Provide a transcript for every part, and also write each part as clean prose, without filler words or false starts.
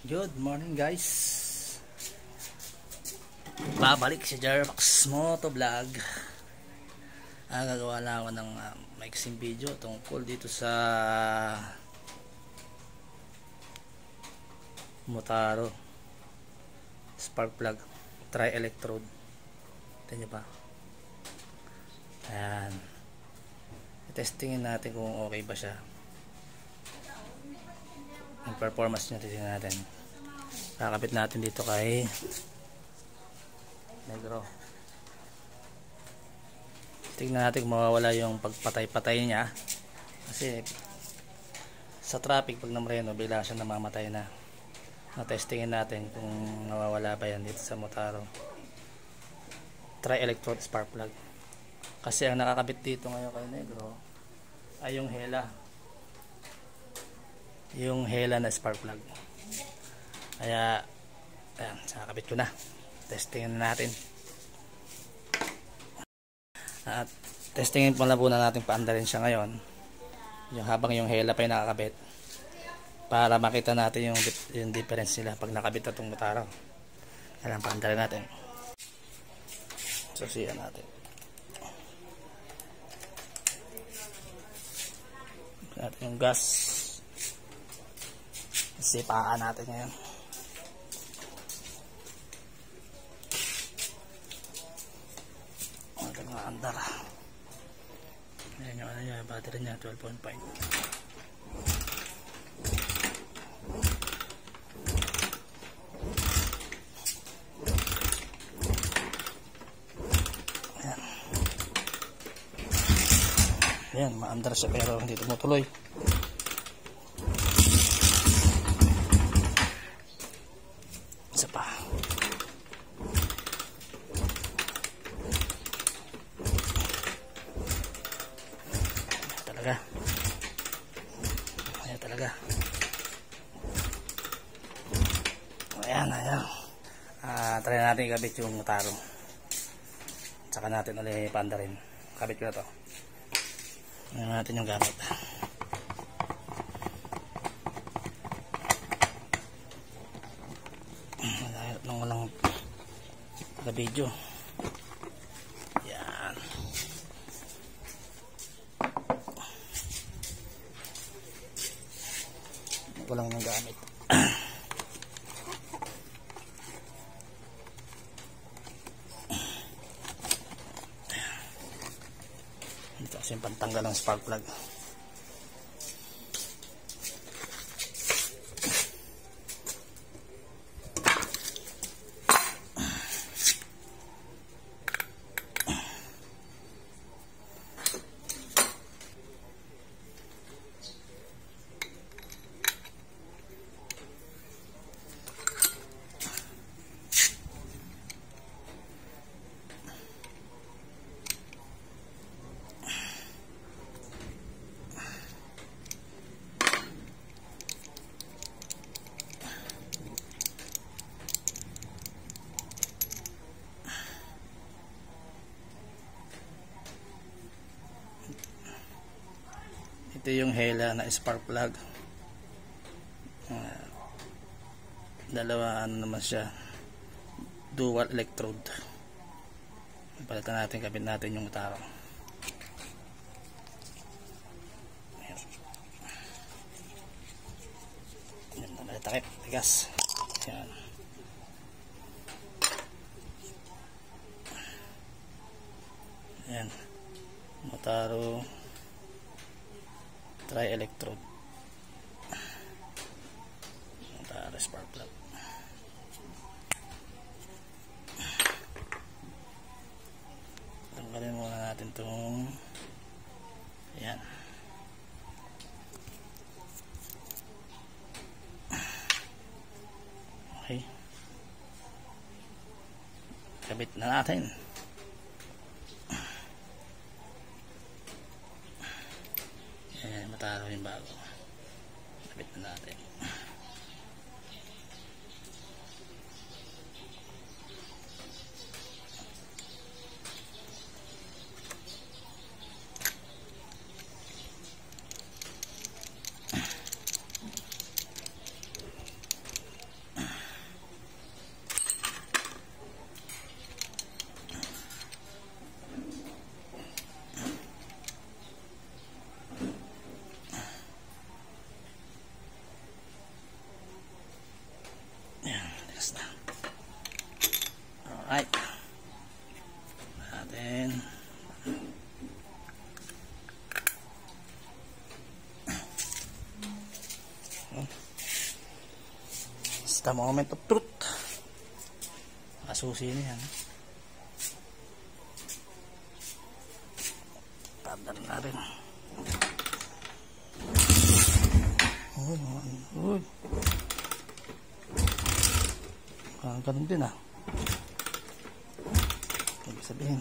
Good morning guys. Babalik si Jervox Moto Vlog. Gagawa lang ako ng maiksing video tungkol dito sa Motaro spark plug tri-electrode. Tignan nyo pa. Ayan. Testingin natin kung okay ba siya. Ang performance niya titingnan natin. Kakapit natin dito kay Negro. Tingnan natin kung mawawala yung pagpatay-patay niya. Kasi sa traffic pag namreno bigla siya namamatay na. Na-testingin natin kung mawawala ba yan dito sa Motaro tri-electrode spark plug. Kasi ang nakakabit dito ngayon kay Negro ay yung hela na spark plug. Kaya ayan, nakakabit ko na. Testingin na natin. At testingin pala po na natin paanda rin siya ngayon. Habang yung hela pa yung nakakabit, para makita natin yung difference nila pag nakabit na itong Motaro. Kaya paanda rin natin. Susiyan natin. Natin yung gas. Sipaan natin ngayon. Ito nga andar. Ayan yung ano niya, battery niya 12.5. Ayan. Ayan, maandar siya pero hindi tumutuloy. Isa pa. Talaga. Ayan talaga. Ayan, ayan. Try natin ikabit yung Motaro. Tsaka natin ulit paanda rin. Kabit ko na to. Ayan natin yung gamit. Nang walang video. Yan. Walang nang gamit. Ito kasi yung pantanggal ng spark plug. Ito yung hela na spark plug. Dalawa ano naman siya, dual electrode. Palitan natin, kabit natin yung Motaro. Yan, takip, tigas. Yan. Yan. Motaro tri-electrode. Motaro spark plug. Tanggalin muna natin itong ayan. Okay. Kabit na natin. Ayan, Motaro yung bago. Kabit na natin. Ay. Natin. It's the moment of truth. Masusi na yan. Paandar natin. Uy. Ganun din ah. Ibig sabihin.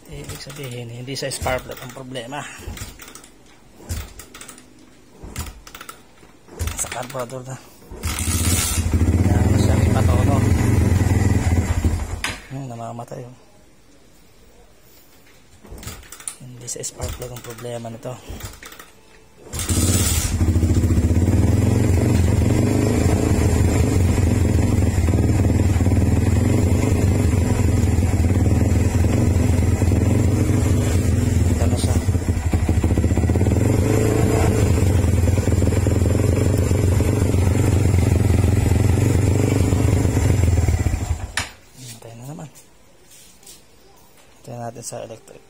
Ibig sabihin, hindi sa spark plug ang problema. Sa carburetor na. Kaya siya ipatono. Namamatay yun. Hindi sa spark plug ang problema nito. Tingnan natin sa electric.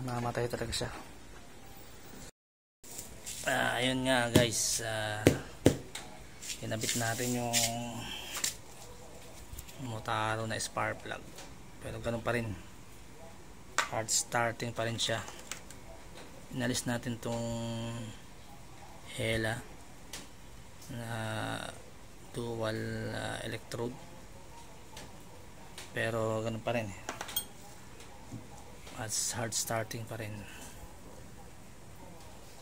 Namamatay talaga siya. Ayun nga guys, kinabit natin yung Motaro na spark plug, pero ganun pa rin, hard starting pa rin siya. Inalis natin tong Hella na dual electrode, pero ganun pa rin, as hard starting pa rin.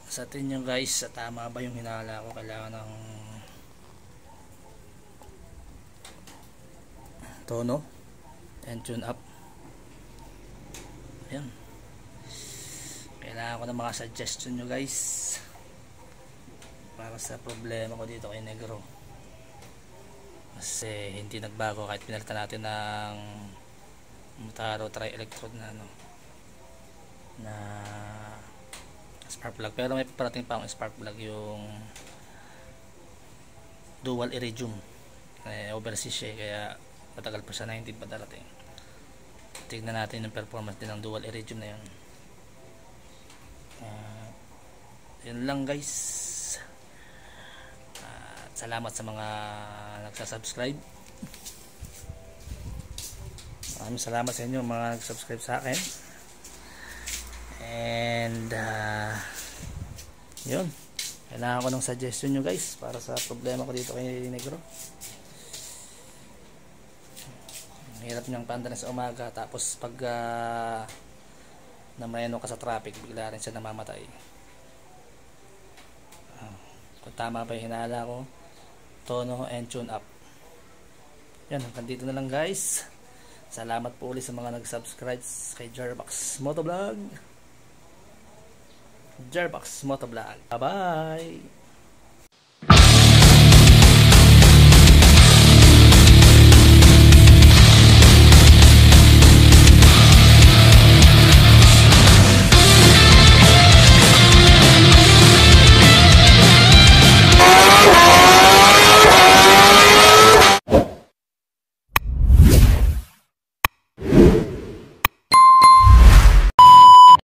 Sa atin nyo guys, tama ba yung hinala ko? Kailangan ng tono and tune up. Ayan, kailangan ko ng mga suggestion nyo guys para sa problema ko dito kay Negro, kasi hindi nagbago kahit pinalitan natin ng Motaro tri-electrode na na spark plug. Pero may parating pa akong spark plug, yung dual iridium, overseas siya, kaya matagal pa siya, 19 pa darating. Tignan natin yung performance din ng dual iridium na yun. Yun lang guys. Salamat sa mga nagsasubscribe. Maraming salamat sa inyo mga nagsubscribe sa akin. And yun, kailangan ko ng suggestion nyo guys para sa problema ko dito kay Negro. Hirap niyang pandanan sa umaga, tapos pag namayano ka sa traffic, bigla rin siya namamatay. Kung tama ba yung hinala ko, tono and tune up. Yan, hanggang dito na lang guys. Salamat po ulit sa mga nag-subscribe kay Jerbox Motovlog. Jerbox Motovlog. Bye bye.